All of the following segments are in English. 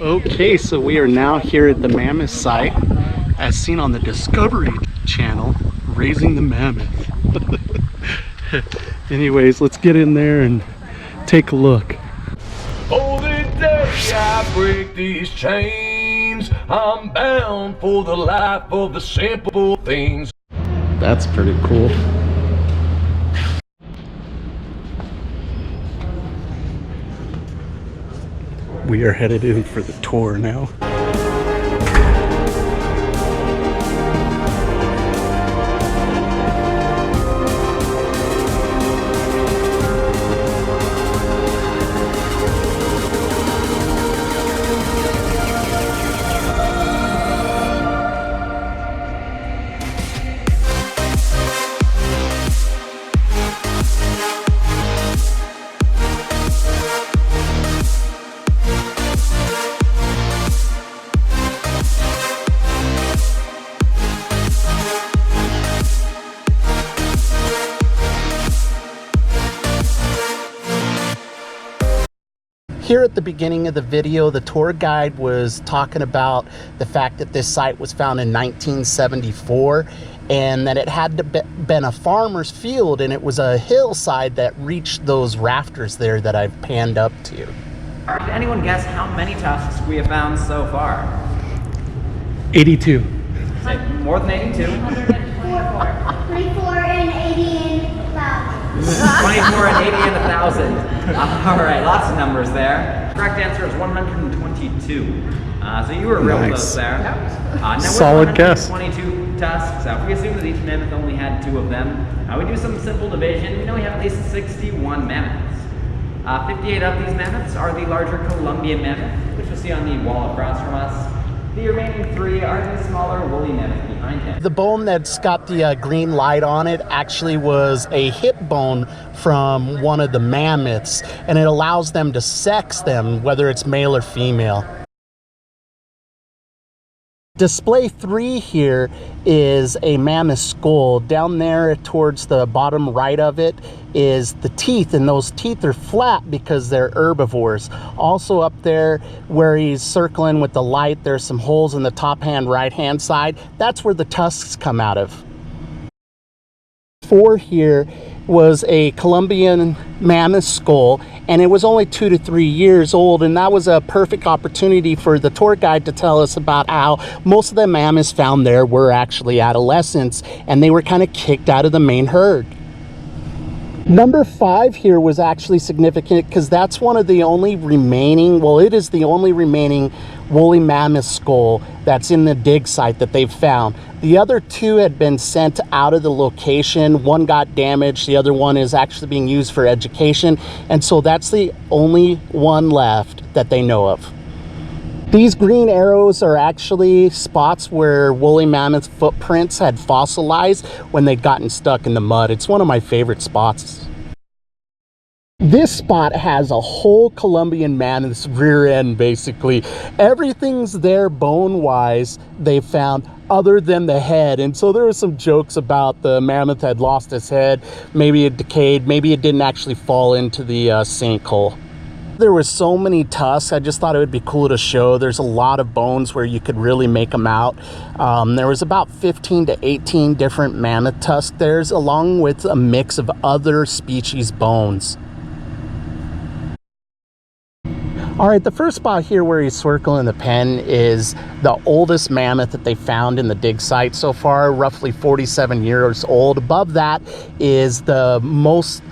Okay, so we are now here at the mammoth site, as seen on the Discovery Channel, raising the mammoth. Anyways, let's get in there and take a look. Oh, the day I break these chains, I'm bound for the life of the simple things. That's pretty cool. We are headed in for the tour now. Here at the beginning of the video, the tour guide was talking about the fact that this site was found in 1974 and that it had to been a farmer's field, and it was a hillside that reached those rafters there that I've panned up to. Did anyone guess how many tusks we have found so far? 82. Say more than 82. 24 and 80 and 1,000. 24 and 80 and 1,000. All right, lots of numbers there. Correct answer is 122. So you were real close there. Solid guess. 22 tusks. If we assume that each mammoth only had 2 of them, we do some simple division. We know we have at least 61 mammoths. 58 of these mammoths are the larger Columbian mammoth, which you'll see on the wall across from us. The remaining 3 are the smaller woolly mammoth behind him. The bone that's got the green light on it actually was a hip bone from one of the mammoths, and it allows them to sex them, whether it's male or female. Display 3 here is a mammoth skull. Down there towards the bottom right of it is the teeth, and those teeth are flat because they're herbivores. Also up there where he's circling with the light, there's some holes in the top hand right hand side. That's where the tusks come out of. 4 here was a Columbian mammoth skull, and it was only 2 to 3 years old, and that was a perfect opportunity for the tour guide to tell us about how most of the mammoths found there were actually adolescents, and they were kind of kicked out of the main herd. Number 5 here was actually significant because that's one of the only remaining, well, it is the only remaining woolly mammoth skull that's in the dig site that they've found. The other 2 had been sent out of the location. One got damaged, the other one is actually being used for education, and so that's the only one left that they know of. These green arrows are actually spots where woolly mammoth footprints had fossilized when they'd gotten stuck in the mud. It's one of my favorite spots. This spot has a whole Columbian mammoth's rear end, basically. Everything's there bone-wise they found other than the head. And so there were some jokes about the mammoth had lost its head. Maybe it decayed. Maybe it didn't actually fall into the sinkhole. There were so many tusks, I just thought it would be cool to show. There's a lot of bones where you could really make them out. There was about 15 to 18 different mammoth tusks there, along with a mix of other species bones. All right, the first spot here where he's circling the pen is the oldest mammoth that they found in the dig site so far, roughly 47 years old. Above that is the most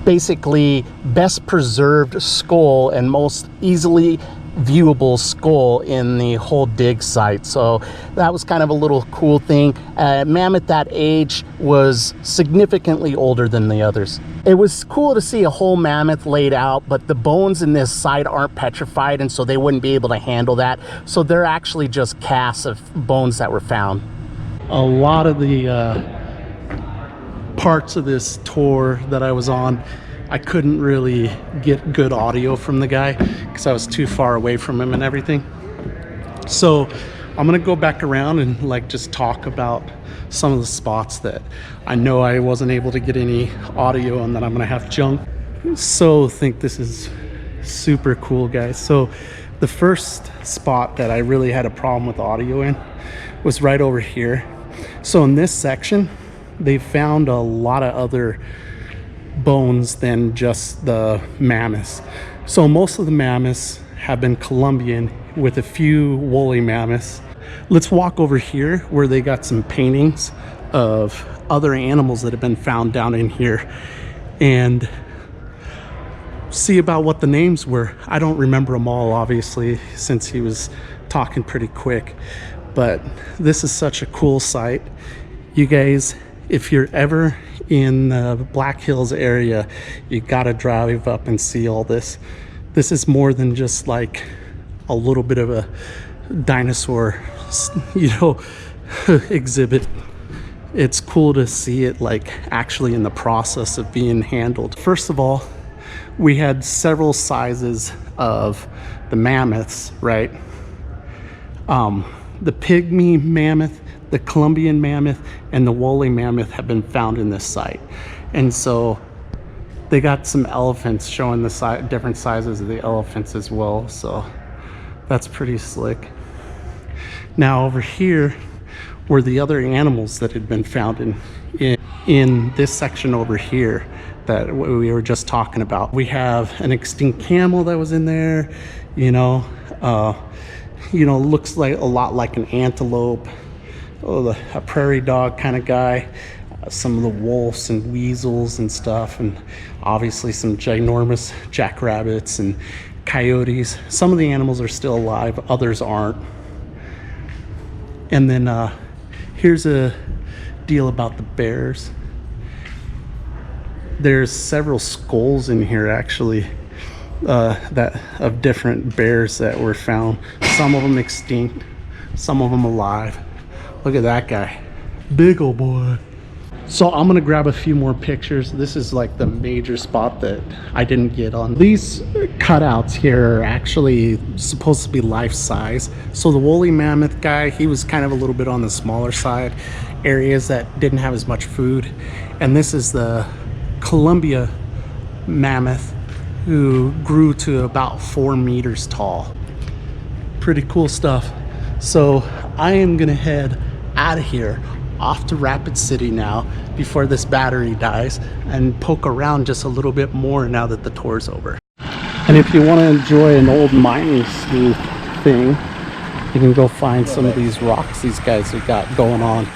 basically best preserved skull and most easily viewable skull in the whole dig site. So that was kind of a little cool thing. Mammoth that age was significantly older than the others. It was cool to see a whole mammoth laid out, but the bones in this site aren't petrified, and so they wouldn't be able to handle that. So they're actually just casts of bones that were found. A lot of the parts of this tour that I was on, I couldn't really get good audio from the guy because I was too far away from him and everything. So I'm gonna go back around and like just talk about some of the spots that I know I wasn't able to get any audio and that I'm gonna have junk. So I think this is super cool, guys. So The first spot that I really had a problem with audio in was right over here. So in this section, they found a lot of other bones than just the mammoths. So most of the mammoths have been Columbian, with a few woolly mammoths. Let's walk over here where they got some paintings of other animals that have been found down in here and see about what the names were. I don't remember them all, obviously, since he was talking pretty quick, but this is such a cool site. You guys, if you're ever in the Black Hills area, you gotta drive up and see all this. This is more than just like a little bit of a dinosaur, you know, exhibit. It's cool to see it like actually in the process of being handled. First of all, we had several sizes of the mammoths, right? The pygmy mammoth, the Columbian mammoth, and the woolly mammoth have been found in this site. And so they got some elephants showing the different sizes of the elephants as well. So that's pretty slick. Now over here were the other animals that had been found in this section over here that we were just talking about. We have an extinct camel that was in there, looks like a lot like an antelope, a prairie dog kind of guy, some of the wolves and weasels and stuff, and obviously some ginormous jackrabbits and coyotes. Some of the animals are still alive, others aren't. And then here's a deal about the bears. There's several skulls in here actually, that of different bears that were found. Some of them extinct, some of them alive. Look at that guy, big old boy. So I'm gonna grab a few more pictures. This is like the major spot that I didn't get on. These cutouts here are actually supposed to be life size. So the woolly mammoth guy, he was kind of a little bit on the smaller side, areas that didn't have as much food. And this is the Columbia mammoth, who grew to about 4 meters tall. Pretty cool stuff. So I am gonna head out of here, off to Rapid City now before this battery dies, and poke around just a little bit more now that the tour's over. And if you want to enjoy an old mining sleuth thing, you can go find some of these rocks these guys have got going on.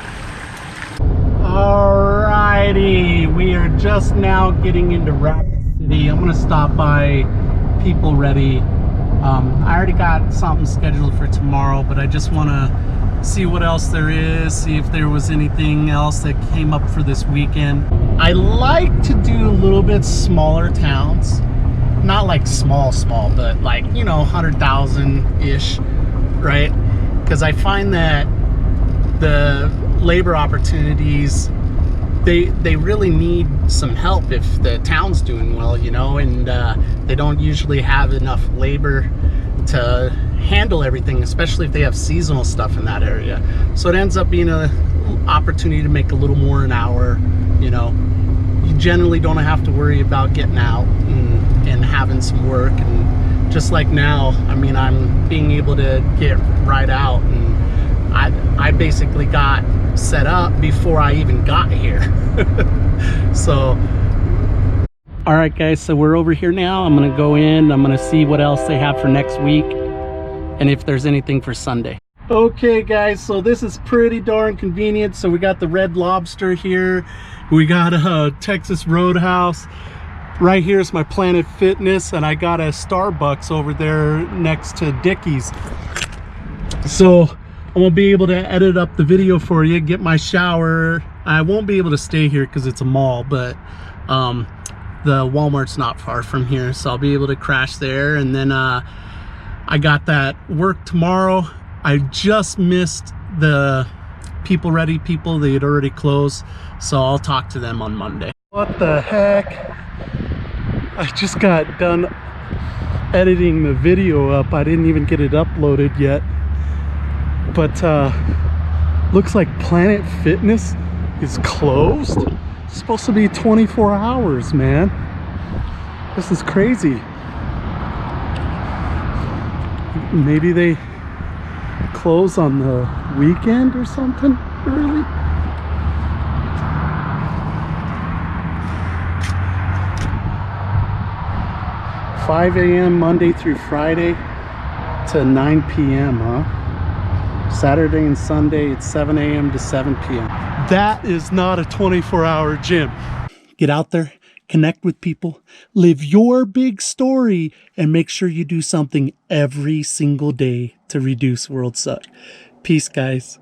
Alrighty, we are just now getting into Rapid City. I'm gonna stop by People Ready. I already got something scheduled for tomorrow, but I just want to see what else there is, see if there was anything else that came up for this weekend. I like to do a little bit smaller towns, not like small, but like, 100,000-ish, right? Because I find that the labor opportunities, they really need some help if the town's doing well, and they don't usually have enough labor to handle everything, especially if they have seasonal stuff in that area. So it ends up being an opportunity to make a little more an hour. You generally don't have to worry about getting out and having some work. And just like now, I mean, I'm being able to get right out, and I basically got set up before I even got here. So all right guys, so we're over here now. I'm gonna go in, I'm gonna see what else they have for next week and if there's anything for Sunday. Okay guys, so this is pretty darn convenient. So we got the Red Lobster here, we got a Texas Roadhouse. Right here is my Planet Fitness, and I got a Starbucks over there next to Dickies. So I'm gonna be able to edit up the video for you, get my shower. I won't be able to stay here because it's a mall, but the Walmart's not far from here, so I'll be able to crash there. And then I got that work tomorrow. I just missed the People Ready people, they had already closed, so I'll talk to them on Monday. What the heck? I just got done editing the video up. I didn't even get it uploaded yet, but looks like Planet Fitness is closed. It's supposed to be 24 hours, man. This is crazy. You Maybe they close on the weekend or something early. $5 a.m. Monday through Friday to 9 p.m. Saturday and Sunday it's 7 a.m. to 7 p.m. That is not a 24-hour gym. Get out there, connect with people, live your big story, and make sure you do something every single day to reduce world suck. Peace, guys.